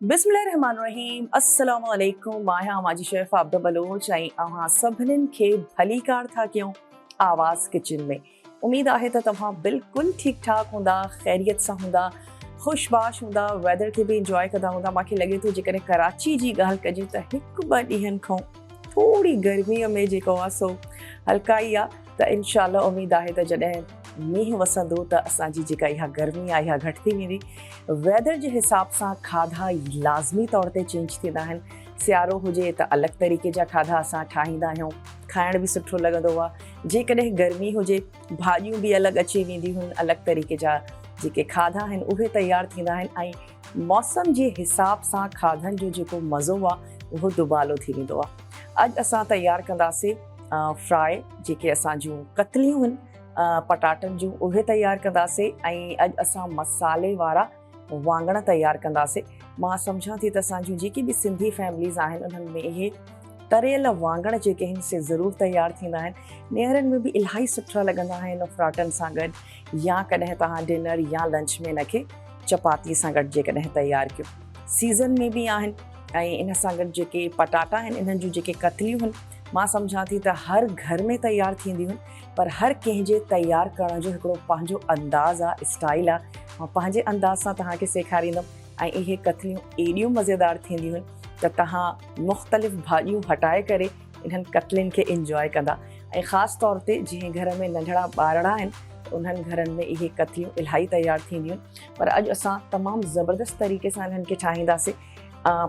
बिस्मिल्लाहिर्रहमानिर्रहीम अस्सलामु अलैकुम माया माजी शेफ आबदा बलोच ऐं अव्हां सभिनीनि खे भली कार था कयूं आवाज़ किचन में। उम्मीद आहे त तव्हां बिल्कुलु ठीक ठाक हूंदा, ख़ैरियत सां हूंदा, ख़ुशबाश हूंदा, वेदर खे बि इंजॉय कंदा हूंदा। मूंखे लॻे थो जेकॾहिं कराची जी ॻाल्हि कजे त हिकु ॿ ॾींहंनि खां थोड़ी गर्मीअ में जेको आहे सो हल्काई आहे, त इंशाअल्लाह उम्मीद आहे त जॾहिं मींहुं वसंदो त असांजी जेका इहा गर्मी आहे इहा घटि थी वेंदी। वेदर जे हिसाब सां खाधा लाज़मी तौर ते चेंज थींदा आहिनि। सियारो हुजे त अलॻि तरीक़े जा खाधा असां ठाहींदा आहियूं, खाइण बि सुठो लॻंदो आहे। जेकॾहिं गर्मी हुजे भाॼियूं बि अलॻि अची वेंदियूं आहिनि, अलॻि तरीक़े जा जेके खाधा आहिनि उहे तयारु थींदा आहिनि ऐं मौसम जे हिसाब सां खाधनि जो जेको मज़ो आहे उहो दुबालो थी वेंदो आहे। अॼु असां तयारु कंदासीं फ्राए जेके असां जूं कतलियूं आहिनि पटाटनि जूं उहे तयारु कंदासीं ऐं अॼु असां मसाले वारा वाङण तयारु कंदासीं। मां सम्झां थी त असांजूं जेकी बि सिंधी फैमिलीज़ आहिनि उन्हनि में इहे तरियल वाङण जेके आहिनि से ज़रूरु तयारु थींदा आहिनि। नेरनि में बि इलाही सुठा लॻंदा आहिनि पराठनि सां गॾु, या कॾहिं तव्हां डिनर या लंच में इनखे चपातीअ सां गॾु जेकॾहिं तयारु कयो। सीज़न में बि आहिनि ऐं इन सां गॾु जेके पटाटा आहिनि इन्हनि जूं जेके कतलियूं आहिनि मां सम्झां थी त हर घर में तयारु थींदियूं आहिनि, पर हर कंहिंजे तयारु करण जो हिकिड़ो पंहिंजो अंदाज़ आहे, स्टाइल आहे। मां पंहिंजे अंदाज़ सां तव्हांखे सेखारींदमि ऐं इहे कतलियूं एॾियूं मज़ेदार थींदियूं आहिनि त तव्हां मुख़्तलिफ़ भाॼियूं हटाए करे इन्हनि कतलियुनि खे इंजॉय कंदा। ऐं ख़ासि तौर ते जीअं घर में नंढड़ा ॿारड़ा आहिनि त उन्हनि घरनि में इहे कतलियूं इलाही तयारु थींदियूं आहिनि। पर अॼु असां तमामु ज़बरदस्त तरीक़े सां इन्हनि खे ठाहींदासीं।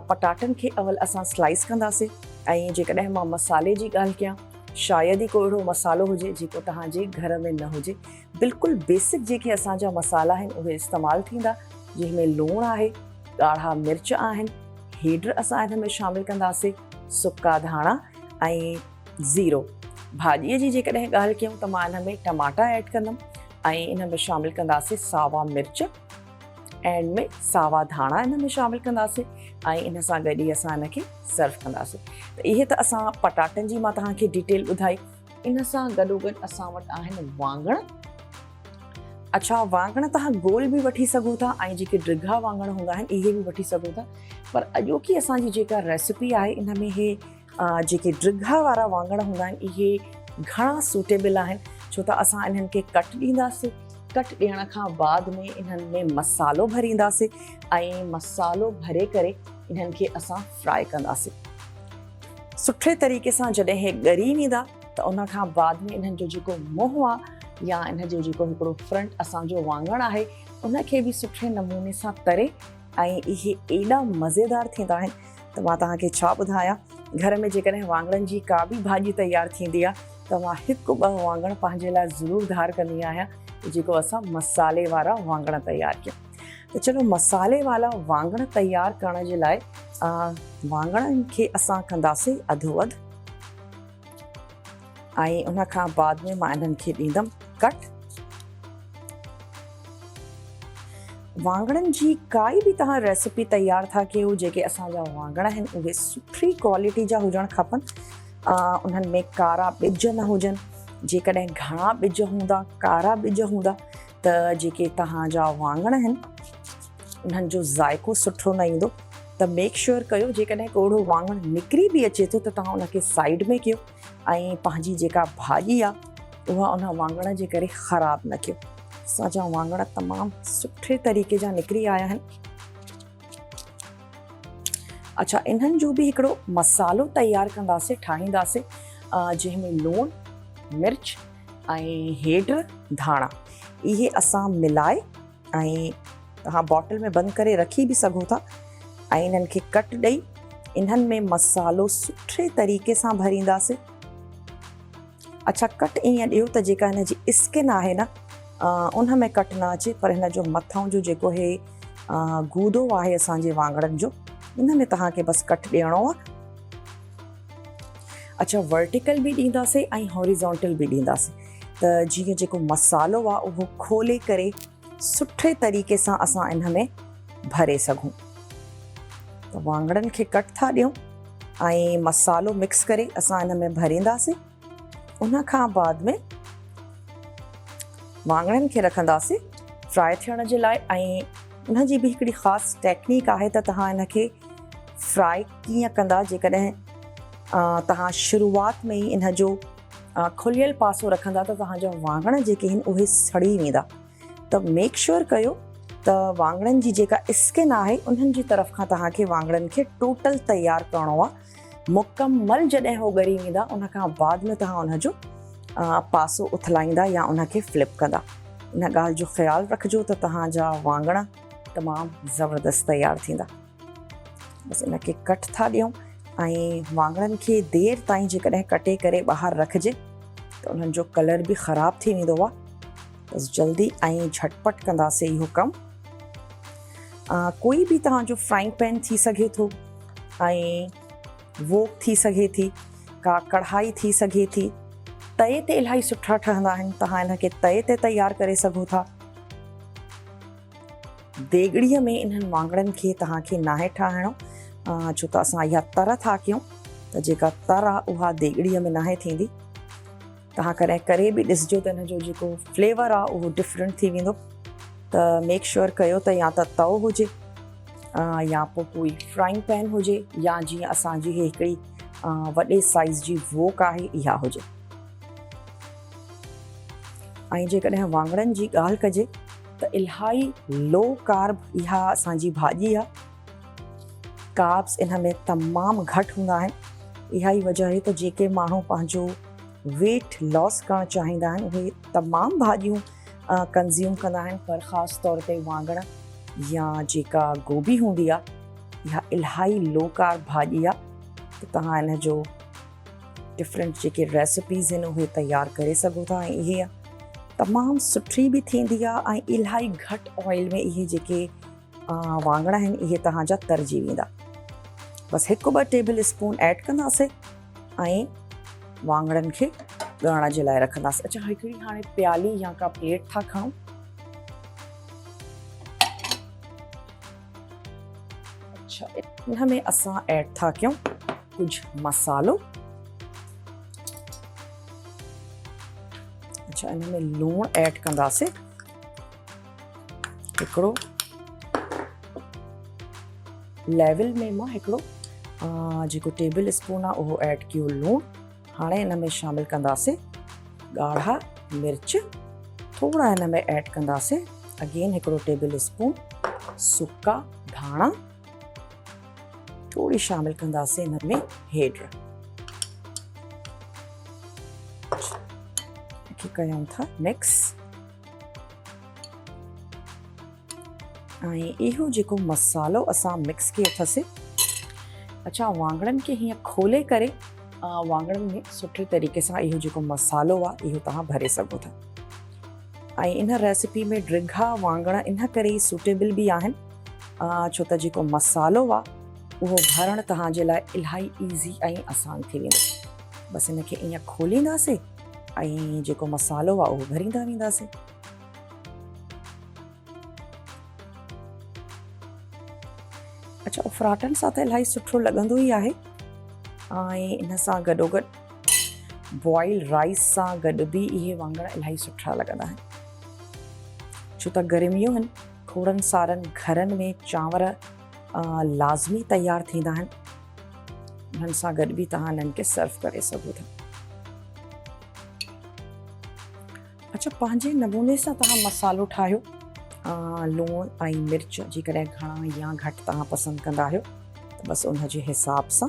पटाटनि खे अवल असां स्लाइस कंदासीं ऐं जेकॾहिं मां मसाले जी ॻाल्हि कयां, शायदि ई को अहिड़ो मसालो हुजे जेको तव्हांजे घर में न हुजे। बिल्कुलु बेसिक जेके असांजा मसाला आहिनि उहे इस्तेमालु थींदा, जंहिंमें लूणु आहे, ॻाढ़ा मिर्च आहिनि, हेड्र असां हिन में शामिलु कंदासीं, सुका धाणा ऐं ज़ीरो। भाॼीअ जी जेकॾहिं ॻाल्हि कयूं त मां हिन में टमाटा ऐड कंदमि ऐं इन में शामिलु कंदासीं सावा मिर्च, एंड में सावा धाणा इन में शामिलु कंदासीं ऐं इन सां गॾु ई असां हिनखे सर्व कंदासीं। त इहे त असां पटाटनि जी मां तव्हांखे डिटेल ॿुधाई। इन सां गॾोगॾु असां वटि आहिनि वाङण। अच्छा, वाङण तव्हां गोल बि वठी सघो था ऐं जेके ड्रिघा वाङण हूंदा आहिनि इहे बि वठी सघो था, पर अॼोकी असांजी जेका रेसिपी आहे इन में इहे जेके ड्रिघा वारा वाङण हूंदा आहिनि इहे घणा सूटेबल आहिनि, छो त असां इन्हनि खे कट ॾींदासीं। कट ॾियण खां बाद में इन्हनि में मसालो भरींदासीं ऐं मसालो भरे करे इन्हनि खे असां फ्राए कंदासीं सुठे तरीक़े सां। जॾहिं हे ॻरी वेंदा त उन खां बाद में इन्हनि जो जेको मुंहुं आहे या इन जो जेको हिकिड़ो फ्रंट असांजो वाङण आहे उनखे बि सुठे नमूने सां तरे ऐं इहे एॾा मज़ेदार थींदा आहिनि त मां तव्हांखे छा ॿुधायां। घर में जेकॾहिं वाङणनि जी का बि भाॼी तयारु थींदी आहे त मां हिकु ॿ वाङण पंहिंजे लाइ ज़रूरु धार कंदी आहियां जेको असां मसाले वारा वाङण तयारु कयूं। त चलो मसाले वारा वाङण तयारु करण जे लाइ वाङणनि खे असां कंदासीं अधो अधु ऐं उन खां बाद में मां इन्हनि खे ॾींदमि कट। वाङणनि जी काई बि तव्हां रेसिपी तयारु था कयो, जेके असांजा वाङण आहिनि उहे सुठी क्वालिटी जा हुजणु खपनि, उन्हनि में कारा ॿिज न हुजनि। जेकॾहिं घणा ॿिज हूंदा, कारा ॿिज हूंदा त जेके तव्हांजा वाङण आहिनि उन्हनि जो ज़ाइक़ो सुठो न ईंदो। त मेक श्योर कयो जेकॾहिं को अहिड़ो वाङण निकिरी बि अचे थो त तव्हां उनखे साइड में कयो ऐं पंहिंजी जेका भाॼी आहे उहा उन वाङण जे करे ख़राबु न कयो। असांजा वाङण तमामु सुठे तरीक़े जा निकिरी आया आहिनि। अच्छा, इन्हनि जो बि हिकिड़ो मसालो तयारु कंदासीं, ठाहींदासीं, जंहिंमें लूणु, मिर्च ऐं हेड्र, धाणा इहे असां मिलाए ऐं तव्हां बॉटल में बंदि करे रखी बि सघो था ऐं इन्हनि खे कट ॾेई इन्हनि में मसालो सुठे तरीक़े सां भरींदासीं। अच्छा, कट ईअं ॾियो त जेका हिन जी स्किन आहे न उन में कट न अचे, पर हिन जो मथां जो जेको हे गूदो आहे असांजे वाङणनि जो इन में तव्हांखे बसि कट ॾियणो आहे। अच्छा, वर्टिकल बि ॾींदासीं ऐं हॉरिज़ॉन्टल बि ॾींदासीं त जीअं जेको मसालो आहे उहो खोले करे सुठे तरीक़े सां असां इन में भरे सघूं। त वाङणनि खे कट था ॾियूं ऐं मसालो मिक्स करे असां इन में भरींदासीं। उन खां बाद में वाङणनि खे रखंदासीं फ्राए थियण जे लाइ ऐं उन जी बि हिकिड़ी ख़ासि टेक्निक आहे त तव्हां इनखे फ्राई कीअं कंदा। जेकॾहिं तव्हां शुरूआति में ई इन जो खुलियल पासो रखंदा त तव्हांजा वाङण जेके आहिनि उहे सड़ी वेंदा। त मेक श्योर कयो त वाङणनि जी जेका स्किन आहे उन्हनि जी तरफ़ खां तव्हांखे वाङणनि खे टोटल तयारु करिणो आहे। मुकमल जॾहिं उहो ॻरी वेंदा उन खां बाद में तव्हां उनजो पासो उथलाईंदा या उनखे फ्लिप कंदा। इन ॻाल्हि जो ख़्यालु रखिजो त तव्हांजा वाङण तमामु ज़बरदस्त तयारु थींदा। बसि इनखे कट था ॾियूं ऐं वाङणनि खे देरि ताईं जेकॾहिं कटे करे ॿाहिरि रखिजे त उन्हनि जो कलर बि ख़राबु थी वेंदो आहे। बसि जल्दी ऐं झटपट कंदासीं इहो कमु। कोई बि तव्हांजो फ्राइंग पैन थी सघे थो ऐं वोक थी सघे थी, का कढ़ाई थी सघे थी। तए ते इलाही सुठा ठहंदा आहिनि, तव्हां इनखे तए ते तयारु करे सघो था। देगड़ीअ में इन्हनि वाङणनि खे तव्हांखे नाहे ठाहिणो, छो त असां इहा तर था कयूं त जेका तर आहे उहा देगड़ीअ में नाहे थींदी। तव्हां कॾहिं करे बि ॾिसिजो त हिन जो जेको फ्लेवर आहे उहो डिफरेंट थी वेंदो। त मेक श्योर कयो त या त तओ हुजे या पोइ कोई फ्राइंग पैन हुजे या जीअं असांजी हिकिड़ी वॾे साइज़ जी वोक आहे इहा हुजे। ऐं जेकॾहिं वाङणनि जी ॻाल्हि कजे त इलाही लो कार्ब इहा असांजी भाॼी आहे। कार्ब्स इन में तमामु घटि हूंदा आहिनि। इहा ई वजह आहे त जेके माण्हू पंहिंजो वेट लॉस करणु चाहींदा आहिनि उहे तमामु भाॼियूं कंज़्यूम कंदा आहिनि, पर ख़ासि तौर ते वाङण या जेका गोभी हूंदी आहे इहा इलाही लो कार्ब भाॼी आहे। त तव्हां इन जो डिफरेंट जेके रेसिपीज़ आहिनि उहे तयारु करे सघो था ऐं इहे तमामु सुठी बि थींदी आहे ऐं इलाही घटि ऑइल में इहे जेके वाङण आहिनि इहे तव्हांजा तरिजी वेंदा। बसि 1-2 टेबल स्पून ऐड कंदासीं ऐं वाङणनि खे ॻरण जे लाइ रखंदासीं। अच्छा, हिकिड़ी हाणे प्याली या का प्लेट था खणूं। अच्छा, इन में असां ऐड था कयूं कुझु मसालो। अच्छा, इन में लूणु ऐड कंदासीं हिकिड़ो। लेवल में मां हिकिड़ो जेको टेबल स्पून आहे उहो ऐड कयो लूणु। हाणे इन में शामिल कंदासीं ॻाढ़ा मिर्च। थोरा हिन में ऐड कंदासीं अगेन हिकिड़ो टेबल स्पून सुका धाणा। थोड़ी शामिल कंदासीं हिन में हेड। कयूं था मिक्स ऐं इहो जेको मसालो असां मिक्स कयो अथसि। अच्छा, वाङणनि खे हीअं खोले करे वाङणनि में सुठे तरीक़े सां इहो जेको मसालो आहे इहो तव्हां भरे सघो था। ऐं इन रेसिपी में ड्रिघा वाङण इन करे ई सूटेबल बि आहिनि छो त जेको मसालो आहे उहो भरणु तव्हांजे लाइ इलाही ईज़ी ऐं आसान थी वेंदो। बसि इनखे ईअं खोलींदासीं ऐं जेको मसालो आहे उहो भरींदा वेंदासीं। अच्छा, उफराटनि सां त इलाही सुठो लॻंदो ई आहे ऐं इन सां गॾोगॾु बॉइल राइस सां गॾु बि इहे वाङण इलाही सुठा लॻंदा आहिनि। छो त गर्मियूं आहिनि, खोड़नि सारनि घरनि में चांवर लाज़मी तयारु थींदा आहिनि। उन्हनि सां गॾु बि तव्हां इन्हनि खे सर्व करे सघो था। अच्छा, पंहिंजे नमूने सां तव्हां मसालो ठाहियो। लूणु ऐं मिर्च जेकॾहिं घणा या घटि तव्हां पसंदि कंदा आहियो त बसि उन जे हिसाब सां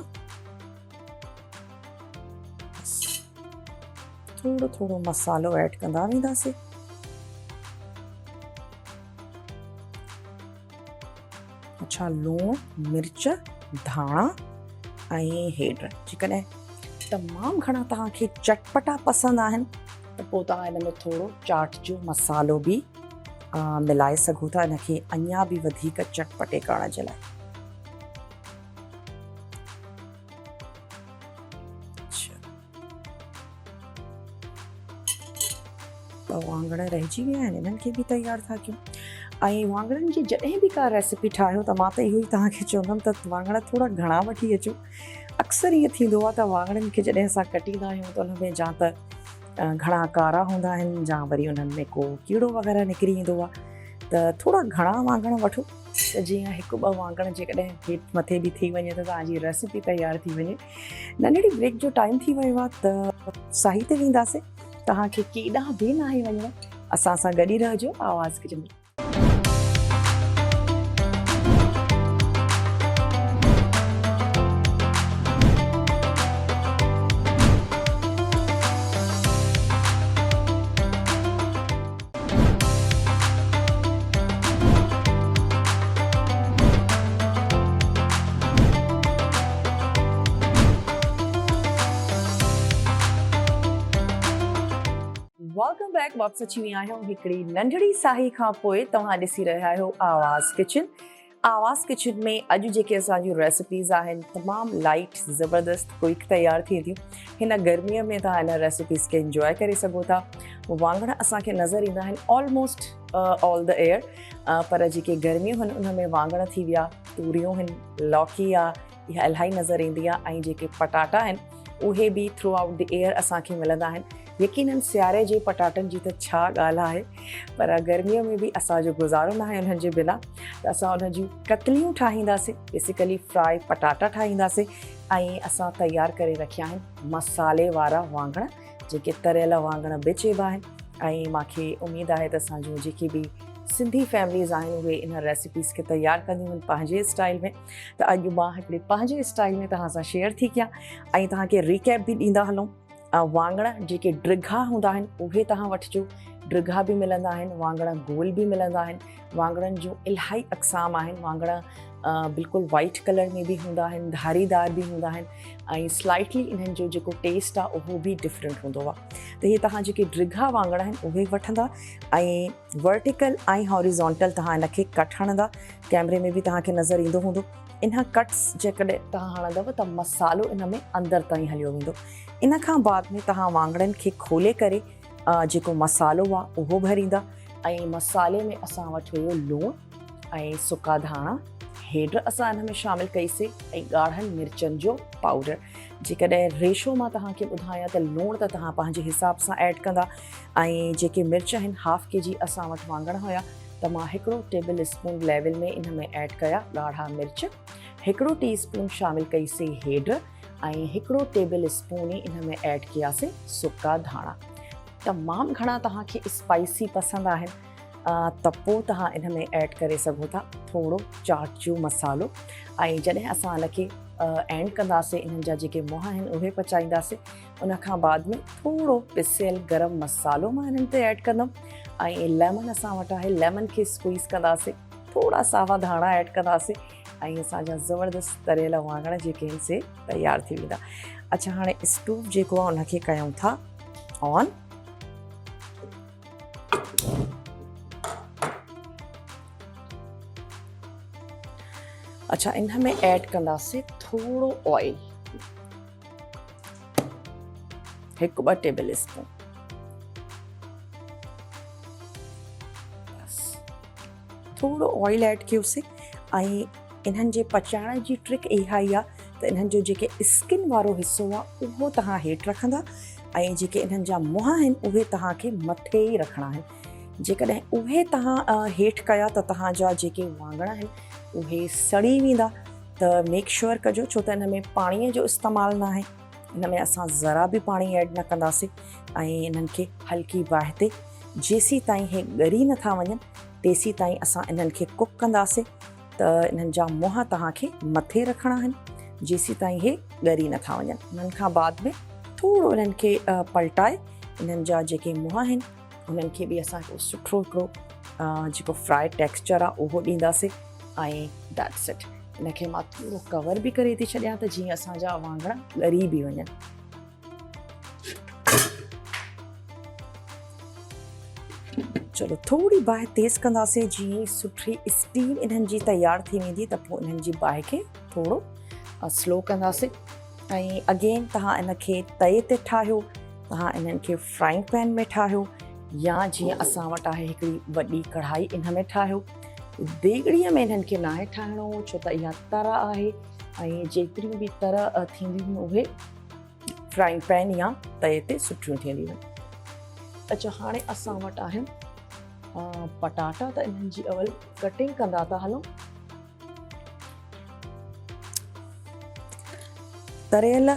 थोरो थोरो मसालो ऐड कंदा वेंदासीं। अच्छा, लूणु मिर्च धाणा ऐं हेड। जेकॾहिं तमामु घणा तव्हांखे चटपटा पसंदि आहिनि त पोइ तव्हां हिन में थोरो चाट जो मसालो बि मिलाए सघो था इनखे अञा बि वधीक चटपटे करण जे लाइ। त वाङण रहिजी विया आहिनि, इन्हनि खे बि तयारु था कयूं। ऐं वाङणनि जी जॾहिं बि का रेसिपी ठाहियो त मां त इहो ई तव्हांखे चवंदमि त वाङण थोरा घणा वठी अचो। अक्सर ईअं थींदो आहे त वाङणनि खे जॾहिं असां कटींदा आहियूं त उन में जा त घणा कारा हूंदा आहिनि या वरी उन्हनि में को कीड़ो वग़ैरह निकिरी ईंदो आहे। त थोड़ा घणा वाङण वठो त जीअं हिकु ॿ वाङण जेकॾहिं हेठि मथे बि थी वञे त तव्हांजी रेसिपी तयारु थी वञे। नंढड़ी ब्रेक जो टाइम थी वियो आहे त साही ते वेंदासीं। तव्हांखे केॾांहुं बि न आहे वञिणो, असां सां गॾु ई रहिजो आवाज़ किचन में। Welcome back. वापस अची वई आहियां हिकिड़ी नंढड़ी साही खां पोइ। तव्हां ॾिसी रहिया आहियो आवाज़ किचन। आवाज़ किचन में अॼु जेके असांजूं रेसिपीज़ आहिनि तमामु लाइट ज़बरदस्त क्विक तयारु थींदियूं। हिन गर्मीअ में तव्हां हिन रेसिपीज़ खे इंजॉय करे सघो था। वाङण असांखे नज़र ईंदा आहिनि ऑलमोस्ट ऑल द एयर, पर जेके गर्मियूं आहिनि उन में वाङण थी विया, तूरियूं आहिनि, लौकी आहे, इहा इलाही नज़र ईंदी आहे। ऐं जेके पटाटा आहिनि उहे बि थ्रू आउट द एयर असांखे मिलंदा आहिनि। यकीनन सियारे जे पटाटनि जी त छा ॻाल्हि आहे, पर गर्मीअ में बि असांजो गुज़ारो न आहे उन्हनि जे बिना। त असां उन जूं कतलियूं ठाहींदासीं, बेसिकली फ्राई पटाटा ठाहींदासीं। ऐं असां तयारु करे रखिया आहिनि मसाले वारा वाङण, जेके तरियल वाङण बि चइबा आहिनि। ऐं मूंखे उमेदु आहे त असांजूं जेके बि सिंधी फैमिलीज़ आहिनि उहे इन रेसिपीज़ खे तयारु कंदियूं आहिनि पंहिंजे स्टाइल में। त अॼु मां हिकिड़े पंहिंजे स्टाइल में तव्हां सां शेयर थी कयां ऐं तव्हांखे रिकैप बि ॾींदा हलूं। वाङण जेके ड्रिघा हूंदा आहिनि उहे तव्हां वठिजो, ड्रिघा बि मिलंदा आहिनि, वाङण गोल बि मिलंदा आहिनि। वाङणनि जूं इलाही अक़साम आहिनि। वाङण बिल्कुलु वाइट कलर में बि हूंदा आहिनि, धारीदार बि हूंदा आहिनि, ऐं स्लाइटली इन्हनि जो जेको टेस्ट आहे उहो बि डिफरेंट हूंदो आहे। त इहे तव्हां जेके ड्रिघा वाङण आहिनि उहे वठंदा ऐं वर्टिकल ऐं हॉरिज़ॉन्टल तव्हां इनखे कट हणंदा। कैमरे में बि तव्हांखे नज़र ईंदो हूंदो। इन कट्स जेकॾहिं तव्हां हणंदव त मसालो इन में अंदरि ताईं हलियो वेंदो। इन खां बाद में तव्हां वाङणनि खे खोले करे जेको मसालो आहे उहो भरींदा। ऐं मसाले में असां वटि हुयो लूणु ऐं सुका धाणा, हेड असां इन में शामिलु कईसीं, ऐं ॻाढ़नि मिर्चनि जो पाउडर। जेकॾहिं रेशो मां तव्हांखे ॿुधायां त लूणु त तव्हां पंहिंजे हिसाब सां ऐड कंदा, ऐं जेके मिर्च आहिनि हाफ के-जी असां वटि वाङण हुया त मां 1 टेबल स्पून लेवल में इन में ऐड कया ॻाढ़ा मिर्च, 1 टीस्पून शामिलु कईसीं हेड, ऐं 1 टेबल स्पून ई इन में ऐड कयासीं सुका धाणा। तमामु घणा तव्हांखे स्पाइसी पसंदि आहिनि त पोइ तव्हां इन में ऐड करे सघो था थोरो चाट जो मसालो। ऐं जॾहिं असां इनखे एंड कंदासीं, इन्हनि जा जेके मुंहं आहिनि उहे पचाईंदासीं, उन खां बाद में थोरो पिसियल गरम मसालो मां इन्हनि ते ऐड कंदमि। ऐं लेमन असां वटि आहे, लेमन खे स्क्वीज़ कंदासीं, थोरा सावा धाणा ऐड कंदासीं, ऐं असांजा ज़बरदस्त तरियल वाङण जेके आहिनि से तयारु थी वेंदा। अच्छा, हाणे स्टोव जेको आहे उनखे कयूं था ऑन। अच्छा, इन में ऐड कंदासीं थोरो ऑयल, 1-2 टेबल स्पून। थोरो ऑयल ऐड कयोसीं। ऐं इन्हनि जे पचाइण जी ट्रिक इहा ई आहे त इन्हनि जो जेके स्किन वारो हिसो आहे उहो तव्हां हेठि रखंदा, ऐं जेके इन्हनि जा मुंहं आहिनि उहे तव्हांखे मथे ई रखणा आहिनि। जेकॾहिं उहे तव्हां हेठि कया त तव्हांजा जेके वाङण आहिनि उहे सड़ी वेंदा। त मेक श्योर कजो, छो त इन में पाणीअ जो इस्तेमालु न आहे। इन में असां ज़रा बि पाणी ऐड न कंदासीं। ऐं इन्हनि खे हल्की बाहि ते जेसीं ताईं हे ॻरी नथा वञनि तेसीं ताईं असां इन्हनि खे कुक कंदासीं। त इन्हनि जा मुंहं तव्हांखे मथे रखणा आहिनि जेसीं ताईं हे ॻरी नथा वञनि। उन्हनि खां बाद में थोरो इन्हनि खे पलटाए इन्हनि जा जेके मुंहं आहिनि उन्हनि खे बि असां सुठो हिकिड़ो जेको फ्राई टेक्सचर आहे उहो ॾींदासीं। ऐं दैट्स इट। इनखे मां थोरो कवर बि करे थी छॾियां त जीअं असांजा वाङण ॻरी बि वञनि। चलो, थोरी बाहि तेज़ कंदासीं। जीअं सुठी स्टीम इन्हनि जी तयारु थी वेंदी त पोइ इन्हनि जी बाहि खे थोरो स्लो कंदासीं। ऐं अगेन तव्हां इनखे तए ते ठाहियो, तव्हां इन्हनि खे फ्राइंग पैन में ठाहियो, या जीअं असां वटि आहे हिकिड़ी वॾी कढ़ाई इन में ठाहियो। देगड़ीअ में इन्हनि खे न आहे ठाहिणो, छो त इहा तर आहे, ऐं जेतिरियूं बि तर थींदियूं आहिनि उहे फ्राइंग पैन या तए ते सुठियूं थींदियूं आहिनि। अच्छा, हाणे असां वटि आहिनि पटाटा त इन्हनि जी अवल कटिंग कंदा था हलूं। तरियल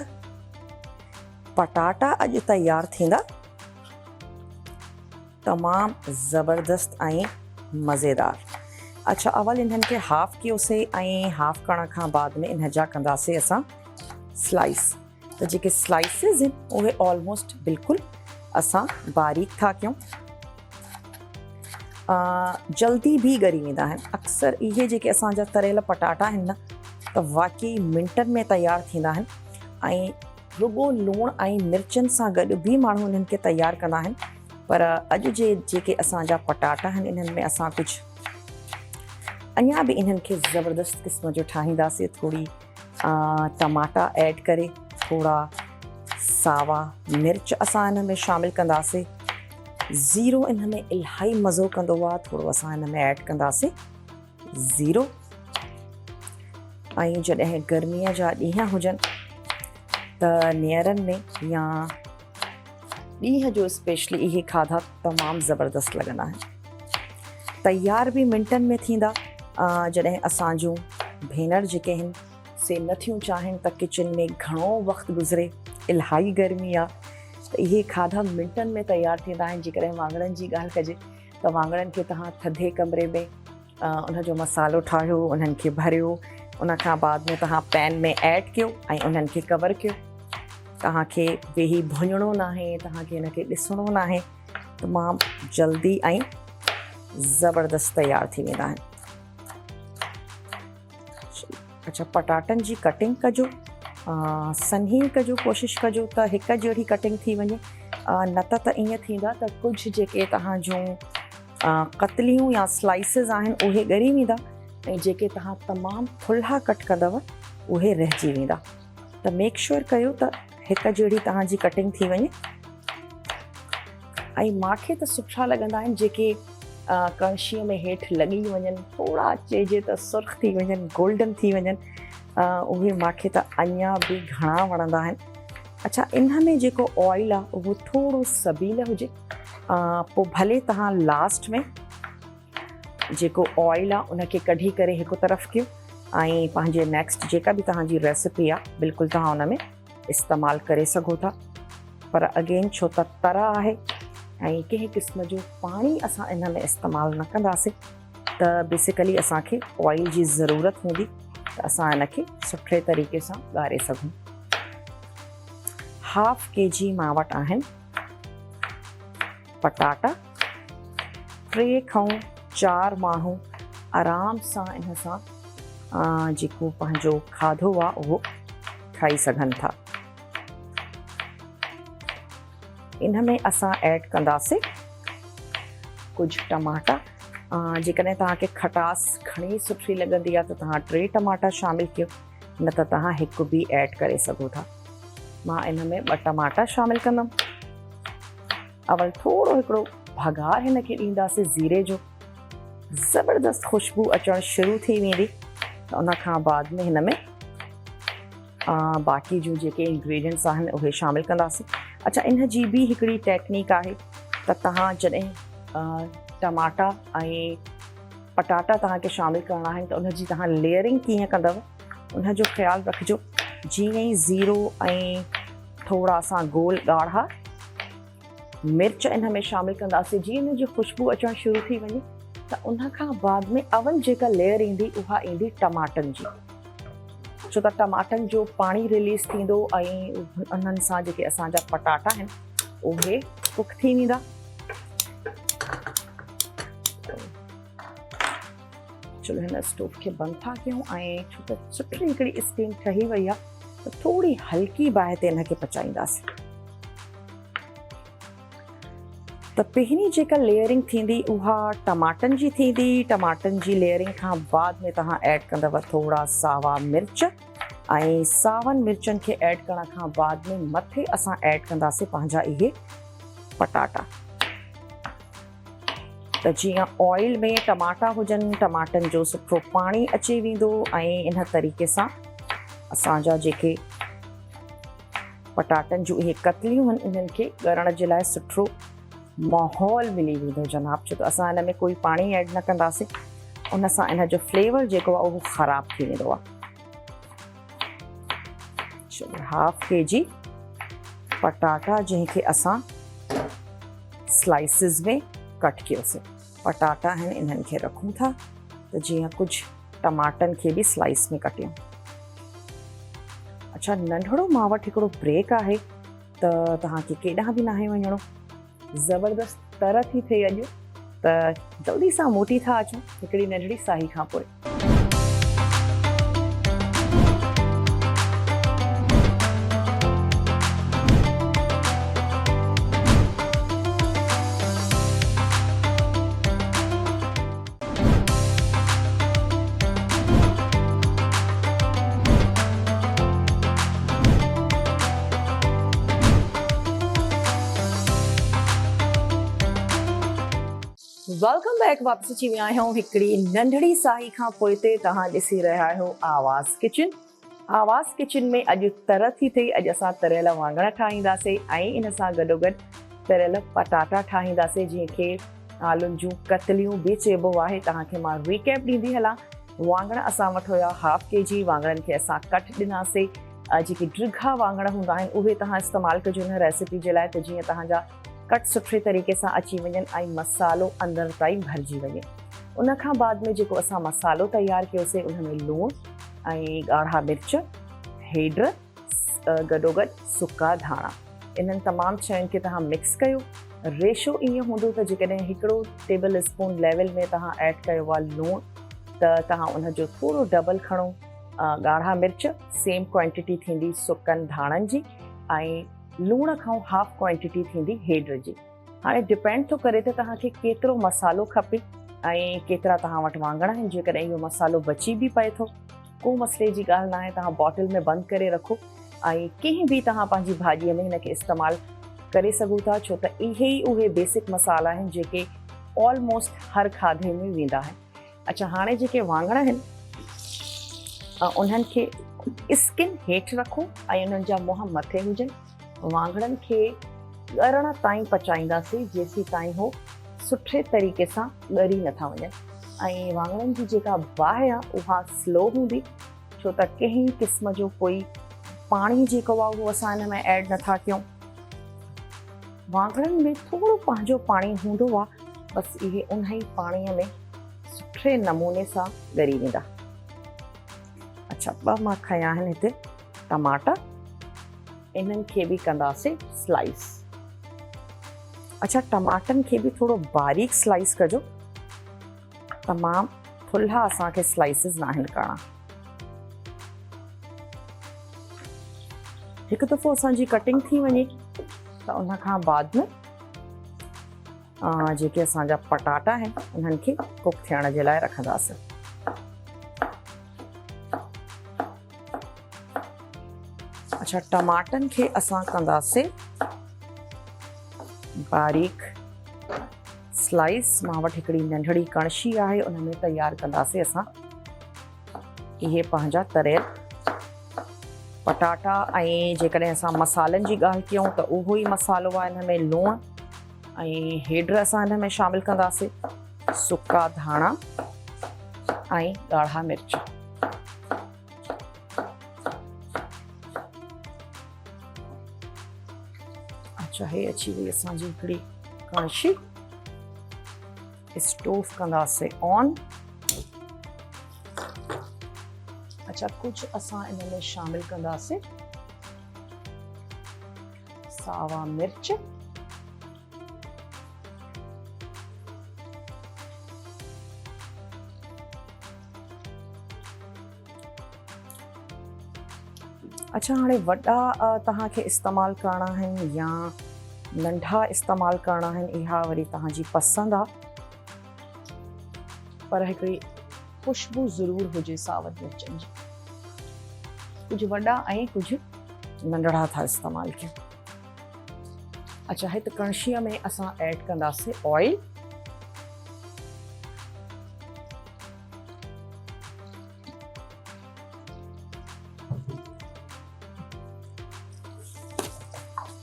पटाटा अॼु तयारु थींदा, तमामु ज़बरदस्त ऐं मज़ेदार। अच्छा, अवल इन्हनि खे हाफ कयोसीं ऐं हाफ करण खां बाद में इन जा कंदासीं असां स्लाइस। त जेके स्लाइसिस आहिनि उहे ऑलमोस्ट बिल्कुलु असां बारीक था कयूं। जल्दी भी ॻरी वेंदा आहिनि। अक्सर इहे जेके असांजा तरियल पटाटा आहिनि न त वाक़ई मिंटनि में तयारु थींदा आहिनि ऐं रुॻो लूणु ऐं मिर्चनि सां गॾु बि माण्हू इन्हनि खे तयारु कंदा आहिनि। पर अॼु जे जेके असांजा पटाटा आहिनि इन्हनि में असां कुझु अञा बि इन्हनि खे ज़बरदस्त क़िस्म जो ठाहींदासीं। थोरी टमाटा ऐड करे, थोरा सावा मिर्च असां हिन में शामिलु कंदासीं। ज़ीरो इन में इलाही मज़ो कंदो आहे, थोरो असां हिन में ऐड कंदासीं ज़ीरो। ऐं जॾहिं गर्मीअ जा ॾींहं हुजनि त नेरनि में या ॾींहं जो स्पेशली इहे खाधा तमामु ज़बरदस्त लॻंदा आहिनि। तयारु बि मिंटनि में थींदा। जॾहिं असां जूं भेनर जेके आहिनि से नथियूं चाहिनि त किचन में घणो वक़्तु गुज़रे, इलाही गर्मी आहे, त इहे खाधा मिंटनि में तयारु थींदा आहिनि। जेकॾहिं वाङणनि जी ॻाल्हि कजे त वाङणनि खे तव्हां थधे कमरे में उनजो मसालो ठाहियो, उन्हनि खे भरियो, उनखां बाद में तव्हां पैन में ऐड कयो ऐं उन्हनि खे कवर कयो। तव्हांखे वेही भुञणो न आहे, तव्हांखे हिनखे ॾिसणो न आहे, तमामु जल्दी ऐं ज़बरदस्त तयारु थी वेंदा आहिनि। अच्छा, पटाटनि जी कटिंग कजो, सन्ही कजो, कोशिशि कजो त हिकु जहिड़ी कटिंग थी वञे। न त ईअं थींदा त कुझु जेके तव्हां जूं कतलियूं या स्लाइसिस आहिनि उहे ॻरी वेंदा ऐं जेके तव्हां तमामु थुल्हा कट कंदव उहे रहिजी वेंदा। त मेक श्योर कयो त हिकु जहिड़ी तव्हांजी कटिंग थी वञे। ऐं मूंखे त सुठा लॻंदा आहिनि जेके कणशीअ में हेठि लॻी वञनि, थोरा चइजे त सुर्ख थी वञनि, गोल्डन थी वञनि, उहे मूंखे त अञा बि घणा वणंदा आहिनि। अच्छा, इन में जेको ऑयल आहे उहो थोरो सबील हुजे। पोइ भले तव्हां लास्ट में जेको ऑयल आहे उनखे कढी करे हिकु तरफ़ कयो ऐं पंहिंजे नेक्स्ट जेका बि तव्हांजी रेसिपी आहे बिल्कुलु तव्हां उन में इस्तेमालु करे सघो था। पर अगेन छो त तरा आहे ऐं कंहिं क़िस्म जो पाणी असां इन में इस्तेमालु न कंदासीं त बेसिकली असांखे ऑयल जी ज़रूरत हूंदी त असां इनखे सुठे तरीक़े सां ॻारे सघूं। हाफ kg मां वटि आहिनि पटाटा। 3 खां 4 माण्हू आराम सां इन सां जेको पंहिंजो खाधो आहे उहो खाई सघनि था। इन में असां ऐड कंदासीं कुझु टमाटा। जेकॾहिं तव्हांखे खटास घणी सुठी लॻंदी आहे त तव्हां 3 टमाटा शामिलु कयो, न त तव्हां हिकु बि ऐड करे सघो था। मां इन में 2 टमाटा शामिलु कंदमि। अवल थोरो हिकिड़ो भगार हिन खे ॾींदासीं ज़ीरे जो, ज़बरदस्त ख़ुशबू अचणु शुरू थी वेंदी त उनखां बाद में हिन में बाक़ी जूं जेके इंग्रेडिएंट्स आहिनि उहे शामिलु कंदासीं। अच्छा, इन जी बि हिकिड़ी टेक्निक आहे त तव्हां जॾहिं टमाटा ऐं पटाटा तव्हांखे शामिलु करणा आहिनि त उनजी तव्हां लेयरिंग कीअं कंदव उनजो ख़्यालु रखिजो। जीअं ई ज़ीरो ऐं थोरा असां गोल ॻाढ़ा मिर्च इन में शामिलु कंदासीं, जीअं इन जी ख़ुशबू अचणु शुरू थी वञे त उनखां बाद में अवल जेका लेयर ईंदी उहा ईंदी टमाटनि जी। छो त टमाटनि जो पाणी रिलीज़ थींदो ऐं उन्हनि सां जेके असांजा पटाटा आहिनि उहे कुक थी वेंदा। चलो हिन स्टोव खे बंदि था कयूं ऐं छो त सुठी हिकिड़ी स्टीम ठही वई आहे त थोरी हल्की बाहि ते हिनखे पचाईंदासीं। त पहिरीं जेका लेयरिंग थींदी उहा टमाटनि जी थींदी। टमाटनि जी लेयरिंग खां बाद में तव्हां ऐड कंदव थोरा सावा मिर्च ऐं सावनि मिर्चनि खे ऐड करण खां बाद में मथे असां ऐड कंदासीं पंहिंजा इहे पटाटा। त जीअं ऑयल में टमाटा हुजनि, टमाटनि जो सुठो पाणी अची वेंदो ऐं इन तरीक़े सां असांजा जेके पटाटनि जूं इहे कतलियूं आहिनि इन्हनि खे ॻरण जे लाइ सुठो माहौल मिली वेंदो जनाब, छो त असां हिन में कोई पाणी ऐड न कंदासीं, उन सां इन जो फ्लेवर जेको आहे उहो ख़राबु थी वेंदो आहे। चलो 1/2 kg पटाटा जंहिंखे असां स्लाइसिस में कट कयोसीं। पटाटा आहिनि इन्हनि खे रखूं था त जीअं कुझु टमाटनि खे बि स्लाइस में कटियूं। अच्छा, नंढड़ो मां वटि हिकिड़ो ब्रेक आहे त तव्हांखे केॾांहुं बि नाहे वञिणो। ज़बरदस्त तर थी थिए अॼु, त जल्दी सां मोटी था अचूं हिकिड़ी नंढड़ी साही खां पोइ। वेलकम बैक, वापस अची विया आहियूं हिकिड़ी नंढड़ी साही खां पोइ ते। तव्हां ॾिसी रहिया आहियो आवाज़ किचन। आवाज़ किचन में अॼु तर थी थिए। अॼु असां तरियल वाङण ठाहींदासीं ऐं इन सां गॾोगॾु तरियल पटाटा ठाहींदासीं, जंहिंखे आलुनि जूं कतलियूं बि चइबो आहे। तव्हांखे मां रिकैप ॾींदी हलां। वाङण असां वटि हुया 1/2 kg। वाङणनि खे असां कट ॾिनासीं। जेके ड्रिघा वाङण हूंदा आहिनि उहे तव्हां इस्तेमालु कजो हिन रेसिपी जे लाइ, त जीअं तव्हांजा कट सुठे तरीक़े सां अची वञनि ऐं मसालो अंदरि ताईं भरिजी वञे। उन खां बाद में जेको असां मसालो तयारु कयोसीं उन में लूणु ऐं ॻाढ़ा मिर्च, हेड, गॾोगॾु सुका धाणा, इन्हनि तमामु शयुनि खे तव्हां मिक्स कयो। रेशो ईअं हूंदो त जेकॾहिं 1 टेबल स्पून लेवल में तव्हां ऐड कयो आहे लूणु, त तव्हां उनजो थोरो डबल खणो। ॻाढ़ा मिर्च सेम क्वांटिटी थींदी सुकनि धाणनि जी, ऐं लूण खां 1/2 क्वांटिटी थींदी हेड जी। हाणे डिपेंड थो करे त तव्हांखे केतिरो मसालो खपे ऐं केतिरा तव्हां वटि वाङण आहिनि। जेकॾहिं इहो मसालो बची बि पए थो, को मसइले जी ॻाल्हि न आहे, तव्हां बॉटल में बंदि करे रखो ऐं कंहिं बि तव्हां पंहिंजी भाॼीअ में हिनखे इस्तेमालु करे सघो था, छो त इहे ई उहे बेसिक मसाला आहिनि जेके ऑलमोस्ट हर खाधे में वेंदा आहिनि। अच्छा, हाणे जेके वाङण आहिनि उन्हनि खे स्किन हेठि रखो ऐं उन्हनि जा मुंहं मथे हुजनि। वाङणनि खे ॻरण ताईं पचाईंदासीं जेसीं ताईं हो सुठे तरीक़े सां ॻरी नथा वञनि। ऐं वाङणनि जी जेका बाहि आहे उहा स्लो हूंदी, छो त कंहिं क़िस्म जो कोई पाणी जेको आहे उहो असां हिन में ऐड नथा कयूं। वाङणनि में थोरो पंहिंजो पाणी हूंदो आहे, बसि इहे उन ई पाणीअ में सुठे नमूने सां ॻरी वेंदा। अच्छा, 2 मां खयां आहिनि हिते टमाटा, इन्हनि खे बि कंदासीं स्लाइस। अच्छा, टमाटनि खे बि थोरो बारीक स्लाइस कजो, तमामु थुल्हा असांखे स्लाइसिस न आहिनि करणा। हिकु दफ़ो असांजी कटिंग थी वञे त उन खां बाद में जेके असांजा पटाटा आहिनि उन्हनि खे कुक थियण जे लाइ रखंदासीं। अच्छा, टमाटनि खे असां कंदासीं बारीक स्लाइस। मां वटि हिकिड़ी नंढड़ी कणशी आहे, उन में तयारु कंदासीं असां इहे पंहिंजा तरियल पटाटा। ऐं जेकॾहिं असां मसालनि जी ॻाल्हि कयूं त उहो ई मसालो आहे हिन में लूणु ऐं हेड असां हिन में शामिलु कंदासीं, सुका धाणा ऐं ॻाढ़ा मिर्च। अच्छा, हे अची वई असांजी हिकिड़ी कणशी। स्टोव कंदासीं ऑन। अच्छा, कुझु असां इन में शामिलु कंदासीं सावा मिर्च, अच्छा हाणे वॾा तव्हांखे इस्तेमालु करणा आहिनि या नंढा इस्तेमालु करणा आहिनि, इहा वरी तव्हांजी पसंदि आहे, पर हिकिड़ी खुशबू ज़रूरु हुजे सावत मिर्चनि जी। कुझु वॾा ऐं कुझु नंढड़ा था इस्तेमालु कयूं। अच्छा, हिते कणशीअ में असां ऐड कंदासीं ऑयल।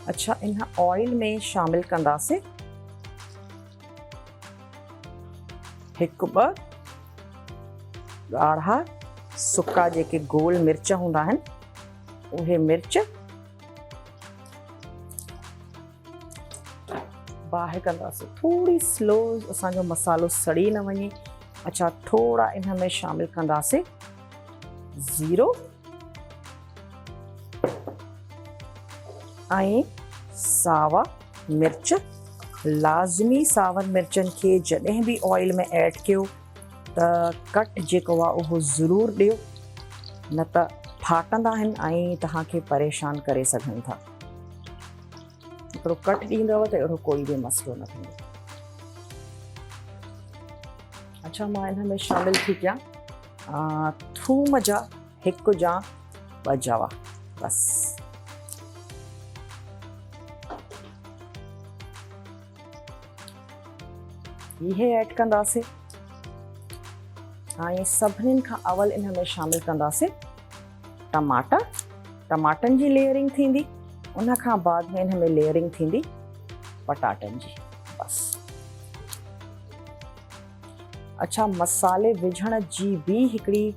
अच्छा, इन ऑयल में शामिल कंदासीं हिकु ॿ ॻाढ़ा सुका जेके गोल मिर्च हूंदा आहिनि उहे मिर्च बाहि कंदासीं। थोड़ी स्लो असांजो मसालो सड़ी न वञे। अच्छा, थोड़ा इन में शामिल कंदासीं ज़ीरो ऐं सावा मिर्च। लाज़मी सावन मिर्चनि खे जॾहिं बि ऑयल में ऐड कयो त कट जेको आहे उहो ज़रूरु ॾियो, न त फाटंदा आहिनि ऐं तव्हांखे परेशान करे सघनि था। हिकिड़ो कट ॾींदव त अहिड़ो कोई बि मसइलो न थींदो। अच्छा, मां इन में शामिल थी कयां थूम जा हिकु या ॿ जवा बस। इहे ऐड कंदासीं ऐं सभिनीनि खां अवल इन में शामिल कंदासीं टमाटा। टमाटनि जी लेयरिंग थींदी, उन खां बाद में इन में लेयरिंग थींदी पटाटनि जी बस। अच्छा, मसाले विझण जी बि हिकिड़ी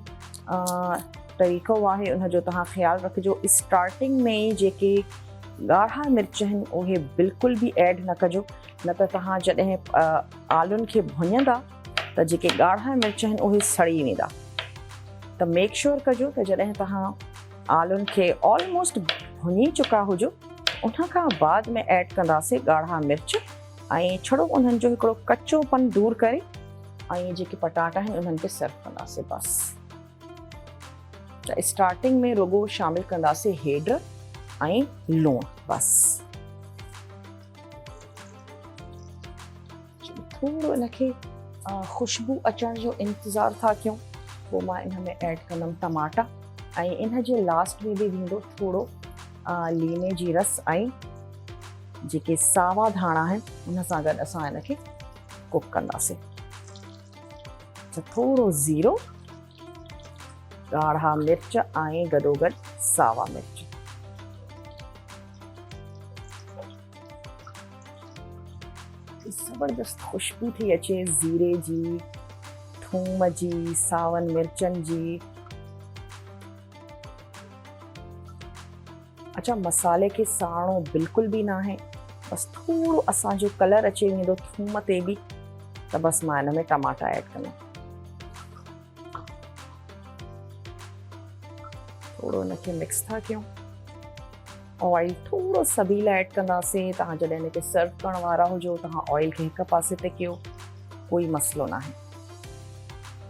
तरीक़ो आहे, उन जो तव्हां ख़्यालु रखिजो। स्टार्टिंग में जेके ॻाढ़ा मिर्च आहिनि उहे बिल्कुलु बि ऐड न कजो, न त तव्हां जॾहिं आलुनि खे भुञंदा त जेके ॻाढ़ा मिर्च आहिनि उहे सड़ी वेंदा। त मेक श्योर कजो त जॾहिं तव्हां आलुनि खे ऑलमोस्ट भुञी चुका हुजो उन खां बाद में ऐड कंदासीं ॻाढ़ा मिर्च ऐं छड़ो उन्हनि जो हिकिड़ो कचोपन दूर करे ऐं जेके पटाटा आहिनि उन्हनि खे सर्व कंदासीं बस। स्टार्टिंग में रुगो शामिल कंदासीं हेड ऐं लूणु बस। थोरो इनखे ख़ुशबू अचण जो इंतज़ारु था कयूं, पोइ मां इन में ऐड कंदमि टमाटा ऐं इन जे लास्ट में बि वेंदो थोरो लीमे जी रस ऐं जेके सावा धाणा आहिनि उन सां गॾु असां इनखे कुक कंदासीं। थोरो ज़ीरो, ॻाढ़ा मिर्च ऐं गॾोगॾु सावा मिर्च। ज़बरदस्त खुशबू थी अचे ज़ीरे जी, थूम जी, सावन मिर्चनि जी। अच्छा, मसाले खे साड़ो बिल्कुलु बि न आहे, बसि थोरो असांजो कलर अचे वेंदो थूम ते बि, त बसि मां हिन में टमाटा ऐड कंदमि। थोरो हिनखे मिक्स था कयूं। ऑयल थोरो सभील ऐड कंदासीं। तव्हां जॾहिं हिनखे सर्व करण वारा हुजो तव्हां ऑयल खे हिकु पासे ते कयो, कोई मसइलो न आहे।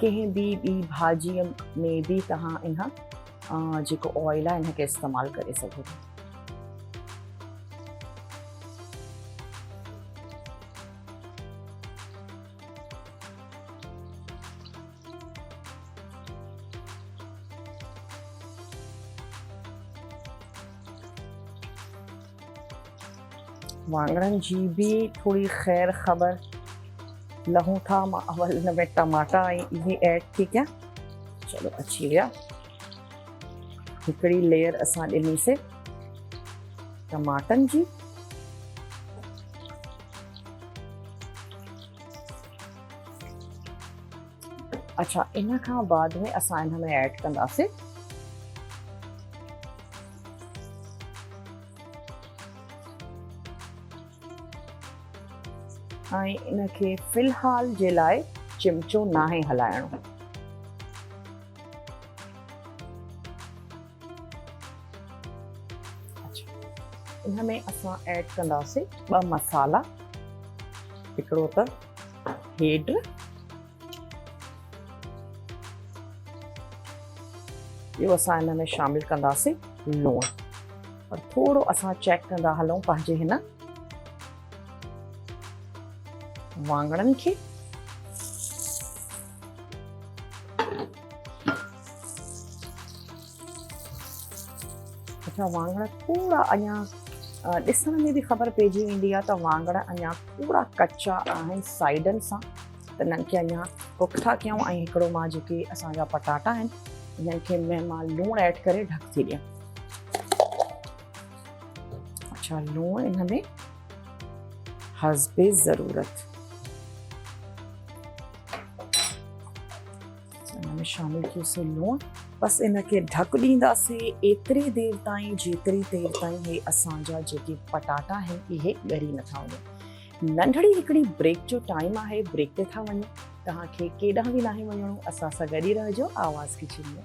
कंहिं बि ॿी भाॼीअ में बि तव्हां इन जेको ऑयल आहे हिनखे इस्तेमालु करे सघो था। वाङणनि जी बि थोड़ी ख़ैर ख़बर लहूं था। मां अवल हिन में टमाटा ऐं इहे ऐड थी कयां। चलो अची विया। हिकिड़ी लेयर असां ॾिनीसीं टमाटनि जी। अच्छा, इन खां बाद में असां हिन में ऐड कंदासीं ऐं इनखे फ़िलहाल जे लाइ चिमचो नाहे हलाइणो। इन में असां ऐड कंदासीं ॿ मसाला। हिकिड़ो त हेड, ॿियो असां हिन में शामिल कंदासीं लूणु। और थोरो असां चेक कंदा हलूं पंहिंजे हिन वाङणनि खे। अच्छा, वाङण थोड़ा अञा ॾिसण में बि ख़बर पइजी वेंदी आहे त वाङण अञा थोड़ा कचा आहिनि साइडनि सां, त इन्हनि खे अञा कुक था कयूं। ऐं हिकिड़ो मां जेके असांजा पटाटा आहिनि इन्हनि खे मां लूणु ऐड करे ढक थी ॾियां। अच्छा, लूणु इन में हस्बे ज़रूरत। में शामिल कयोसीं लूणु। बसि इनखे ढक ॾींदासीं एतिरी देरि ताईं जेतिरी देरि ताईं हे असांजा जेके पटाटा आहिनि इहे ॻरी नथा वञनि। नंढड़ी हिकिड़ी ब्रेक जो टाइम आहे, ब्रेक ते था वञूं। तव्हांखे केॾांहुं बि नाहे वञिणो, असां सां गॾु ई रहिजो आवाज़ किचन में।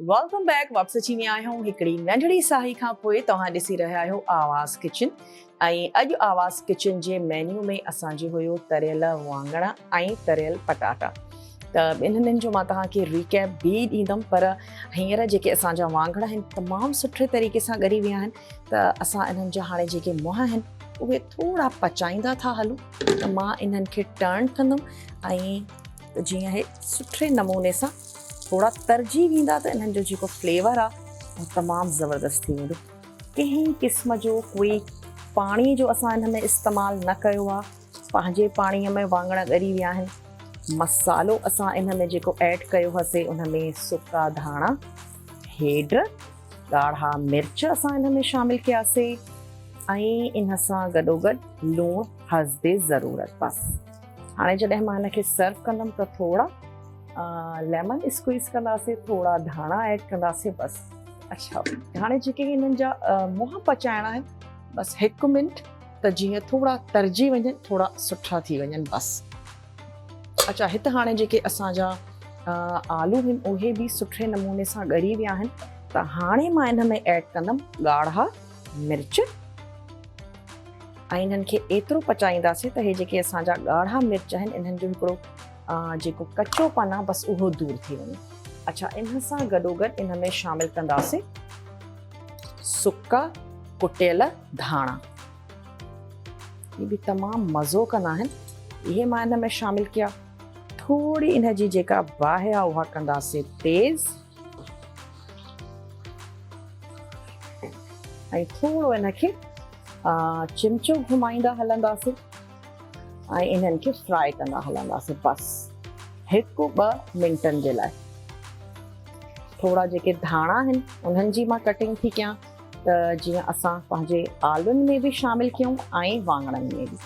Welcome back. वापस अची विया आहियूं हिकिड़ी नंढड़ी साही खां पोइ। तव्हां ॾिसी रहिया आहियो आवाज़ किचन ऐं अॼु आवाज़ किचन जे मेन्यू में असांजो हुयो तरियल वाङण ऐं तरियल पटाटा। त इन्हनि जो मां तव्हांखे रिकैप बि ॾींदमि, पर हींअर जेके असांजा वाङण आहिनि तमामु सुठे तरीक़े सां ॻरी विया आहिनि। त असां इन्हनि जा हाणे जेके मुंहं आहिनि उहे थोरा पचाईंदा था हलूं। त मां इन्हनि खे टर्न कंदमि ऐं जीअं हे सुठे नमूने सां थोड़ा तरजी वेंदा त इन्हनि जो जेको फ्लेवर आहे तमामु ज़बरदस्त थी वेंदो। कंहिं क़िस्म जो कोई पाणी जो असां हिन में इस्तेमालु न कयो आहे। पंहिंजे पाणीअ में वाङण ॻरी विया आहिनि। मसालो असां इन में जेको ऐड कयो हुआसीं उन में सुका धाणा, हेड, ॻाढ़ा मिर्च असां इन में शामिलु कयासीं ऐं इन सां गॾोगॾु लूणु हस्बे ज़रूरत। बसि हाणे जॾहिं मां हिनखे सर्व कंदमि त थोड़ा लेमन स्क्वीज़ कंदासीं, थोड़ा धाणा ऐड कंदासीं, बसि। अच्छा, हाणे जेके हिननि जा मुंहं पचाइणा आहिनि बसि 1 मिंट, त जीअं थोड़ा तरजी वञनि, थोड़ा सुठा थी वञनि, बसि। अच्छा, हिते हाणे जेके असांजा आलू आहिनि उहे बि सुठे नमूने सां ॻरी विया आहिनि। त हाणे मां इन में ऐड कंदमि ॻाढ़ा मिर्च ऐं इन्हनि खे एतिरो पचाईंदासीं त हे जेके असांजा ॻाढ़ा मिर्च आहिनि इन्हनि जो हिकिड़ो जेको कचोपन आहे बसि उहो दूरि थी वञे। अच्छा, इन सां गॾोगॾु इन में शामिलु कंदासीं सुका कुटियल धाणा। इहे बि तमामु मज़ो कंदा आहिनि। इहे मां इन में शामिलु कया। थोड़ी इन जी जेका बाहि आहे उहा कंदासीं तेज़ ऐं थोरो इनखे चिमचो घुमाईंदा हलंदासीं ऐं इन्हनि खे फ्राई कंदा हलंदासीं, बसि 1-2 मिंटनि जे लाइ। थोड़ा जेके धाणा आहिनि उन्हनि जी मां कटिंग थी कयां त जीअं असां पंहिंजे आलुनि में बि शामिलु कयूं ऐं वाङणनि में बि।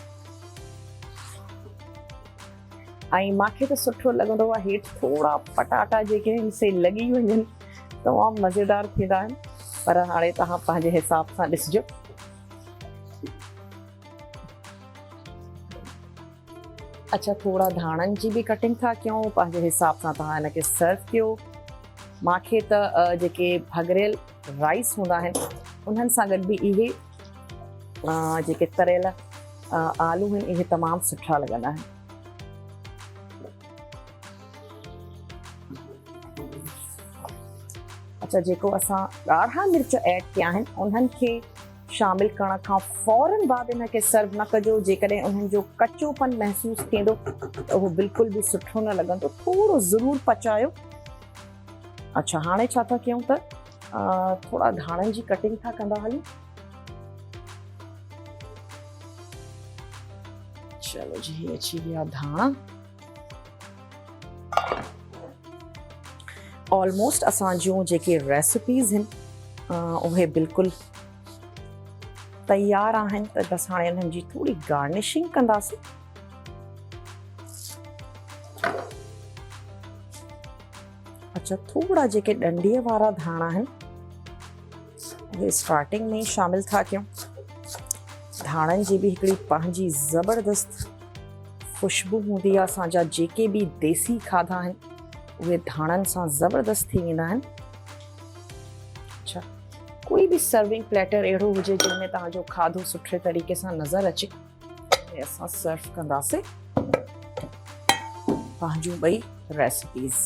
ऐं मूंखे त सुठो लॻंदो आहे हेठि थोड़ा पटाटा जेके आहिनि से लॻी वञनि, तमामु मज़ेदार थींदा आहिनि। पर हाणे तव्हां पंहिंजे हिसाब सां ॾिसिजो। अच्छा, थोड़ा धाणनि जी बि कटिंग था कयूं, पंहिंजे हिसाब सां तव्हां हिनखे सर्व कयो। मूंखे त जेके भॻरियल राइस हूंदा आहिनि उन्हनि सां गॾु बि इहे जेके तरियल आलू आहिनि इहे तमामु सुठा लॻंदा आहिनि। अच्छा, जेको असां ॻाढ़ा मिर्च ऐड कया आहिनि उन्हनि खे शामिलु करण खां फ़ौरन बाद इनखे सर्व न कजो। जेकॾहिं उन्हनि जो कचोपन महसूसु थींदो त उहो बिल्कुलु बि सुठो न लॻंदो। थोरो ज़रूरु पचायो। अच्छा, हाणे छा था कयूं त थोड़ा धाणनि जी कटिंग था कंदा हलूं। चलो जी, ये अची विया धाणा। ऑलमोस्ट असां जूं जेके रेसिपीज़ आहिनि उहे बिल्कुलु तैयार आहिनि। त बसि हाणे इन्हनि जी थोड़ी गार्निशिंग कंदासीं। अच्छा, थोड़ा जेके डंडीअ वारा धाणा आहिनि उहे स्टार्टिंग में शामिलु था कयूं। धाणनि जी बि हिकिड़ी पंहिंजी ज़बरदस्त ख़ुशबू हूंदी आहे। असांजा जेके बि देसी खाधा आहिनि उहे धाणनि सां ज़बरदस्त थी वेंदा आहिनि। अच्छा, कोई भी सर्विंग प्लेटर अहिड़ो हुजे जंहिंमें तव्हांजो खाधो सुठे तरीक़े सां नज़र अचे, असां सर्व कंदासीं पंहिंजूं ॿई रेसिपीज़।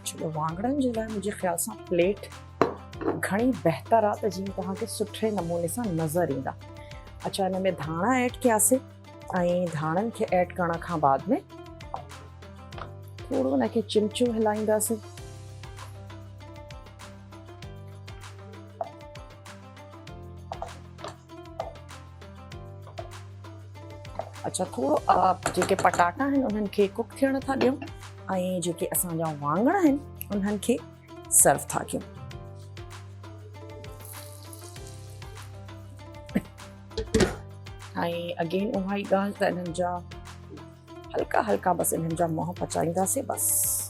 चलो, वाङणनि जे लाइ मुंहिंजे ख़्याल सां प्लेट घणी बहितर आहे त जीअं तव्हांखे सुठे नमूने सां नज़र ईंदा। अच्छा, हिन में धाणा ऐड कयासीं ऐं धाणनि खे ऐड करण खां बाद में थोरो हुनखे चिमचो हिलाईंदासीं अच्छा थोड़ो जेके पटाटा आहिनि उन्हनि खे कुक थियण था ॾियूं ऐं जेके असांजा वाङण आहिनि उन्हनि खे सर्व था कयूं। ऐं अगेन उहा ई ॻाल्हि त इन्हनि जा हल्का हल्का बसि इन्हनि जा मुंहुं पचाईंदासीं बसि।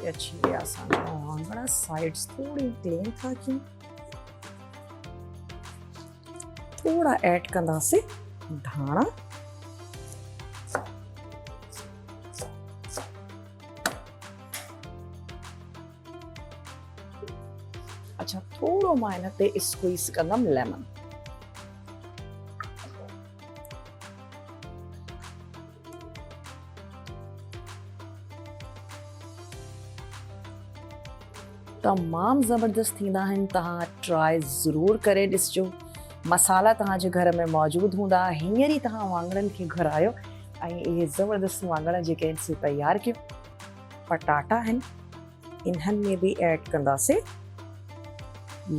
अच्छी असांजा वाङण साइड्स थोड़ी प्लेन था कयूं। थोड़ा ऐड कंदासीं धाणा, अच्छा थोड़ो मां इन ते स्क्वीज कंदमि लेमन। तमाम ज़बरदस्त थींदा आहिनि, तव्हां ट्राई ज़रूर करे ॾिसजो। मसाला तव्हांजे घर में मौजूदु हूंदा, हींअर ई तव्हां वाङणनि खे घुरायो ऐं इहे ज़बरदस्त वाङण जेके आहिनि से तयारु कयो। पटाटा आहिनि इन्हनि में बि ऐड कंदासीं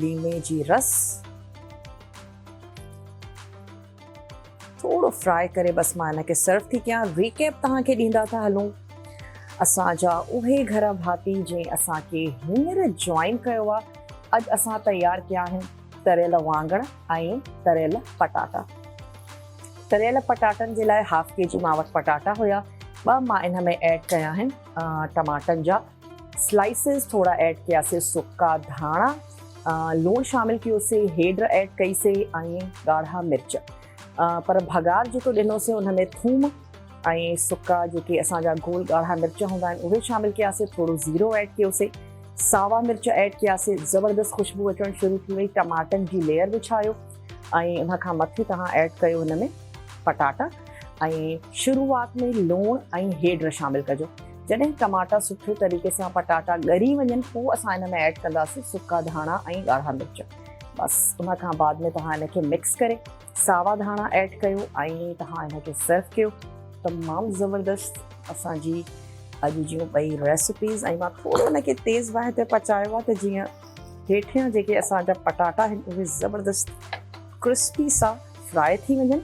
लीमे जी रस, थोड़ो फ्राई करे बसि मां हिनखे सर्व थी कयां। रिकेप तव्हांखे ॾींदा था हलूं असांजा उहे घर भाती जंहिं असांखे हींअर जॉइन कयो आहे। अॼु असां तयारु कया आहिनि तरियल वाङण ऐं तरियल पटाटा। तरियल पटाटनि जे लाइ हाफ kg मां वटि पटाटा हुया, 2 मां इन में ऐड कया आहिनि टमाटनि जा स्लाइसिस, थोड़ा ऐड कयासीं सुका धाणा, लूणु शामिल कयोसीं, हेड्र ऐड कईसीं ऐं ॻाढ़ा मिर्च। पर भगार जेको ॾिनोसीं उन में थूम ऐं सुका जेके असांजा गोल ॻाढ़ा मिर्च हूंदा आहिनि उहे शामिल कयासीं, थोड़ो ज़ीरो ऐड कयोसीं, सावा मिर्च ऐड कयासीं, ज़बरदस्त ख़ुशबू अचणु शुरू थी वई। टमाटनि जी लेयर विछायो ऐं उन खां मथे तव्हां ऐड कयो हुन में पटाटा ऐं शुरूआत में लूणु ऐं हेड्र शामिल कजो। जॾहिं टमाटा सुठे तरीक़े सां पटाटा ॻरी वञनि पोइ असां हिन में ऐड कंदासीं सुका धाणा ऐं ॻाढ़ा मिर्च। बसि उन खां बाद में तव्हां हिनखे मिक्स करे सावा धाणा ऐड कयो ऐं तव्हां हिनखे सर्व कयो। तमामु ज़बरदस्त असांजी अॼु जूं ॿई रेसिपीज़। ऐं मां थोरो हिनखे तेज़ बाहि ते पचायो आहे त जीअं हेठियां जेके असांजा पटाटा आहिनि उहे ज़बरदस्त क्रिस्पी सां फ्राई थी वञनि।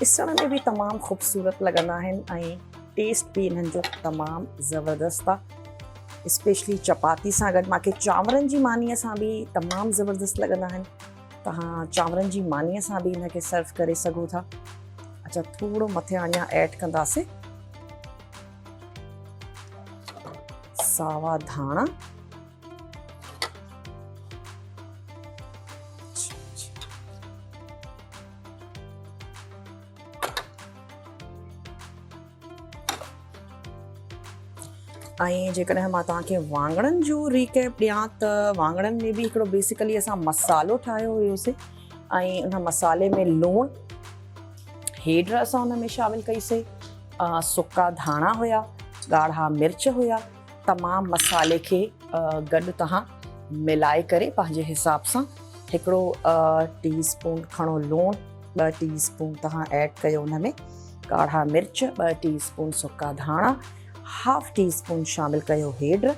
ॾिसण में बि तमामु ख़ूबसूरत लॻंदा आहिनि ऐं टेस्ट बि इन्हनि जो तमामु ज़बरदस्त आहे। स्पेशली चपाती सां गॾु मूंखे चांवरनि जी मानीअ सां बि तमामु ज़बरदस्त लॻंदा आहिनि। तव्हां चांवरनि जी मानीअ सां बि इनखे सर्व करे सघो था। अच्छा थोड़ो मथे अञा ऐड कंदासीं सावा धाणा, ऐं जेकॾहिं मां तव्हांखे वाङणनि जो रिकेप ॾियां त वाङणनि में बि हिकिड़ो बेसिकली असां मसालो ठाहियो हुयोसीं ऐं उन मसाले में लूणु, हेड्र असां हुन में शामिल कईसीं, सुका धाणा हुया, ॻाढ़ा मिर्च हुया। तमामु मसाले खे गॾु तव्हां मिलाए करे पंहिंजे हिसाब सां हिकिड़ो टीस्पून खणो लूणु, 2 टीस्पून तव्हां ऐड कयो हुन में ॻाढ़ा मिर्च, 2 टीस्पून सुका धाणा, हाफ टीस्पून शामिल कयो हेड्र।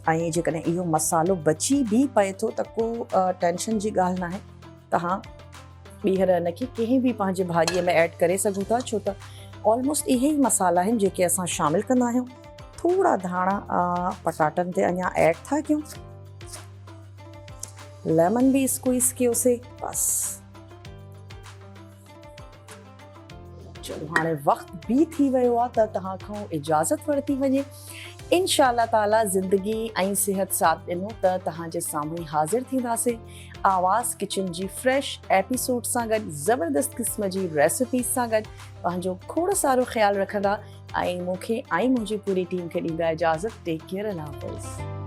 ऐं जेकॾहिं इहो मसालो बची बि पए थो त को टेंशन जी ॻाल्हि न आहे, तव्हां ॿीहर हिनखे कंहिं बि पंहिंजे भाॼीअ में ऐड करे सघो था, छो त ऑलमोस्ट इहे ई मसाला आहिनि जेके असां शामिल कंदा आहियूं। थोड़ा धाणा पटाटनि ते अञा ऐड था कयूं, लेमन बि स्क्वीज़ कयोसीं। बसि चलो हाणे वक़्तु बि थी वियो आहे त तव्हां खां इजाज़त वरिती वञे। इंशाअल्लाह ताला ज़िंदगी ऐं सिहत साथ ॾिनो त तव्हांजे साम्हूं हाज़िर थींदासीं आवाज़ किचन जी फ्रेश एपिसोड सां गॾु, ज़बरदस्त क़िस्म जी रेसिपीज़ सां गॾु। पंहिंजो खोड़ सारो ख़्यालु रखंदा ऐं मूंखे ऐं मुंहिंजी पूरी टीम खे ॾींदा इजाज़त। टेक केयर, अल्लाह हाफ़िज़।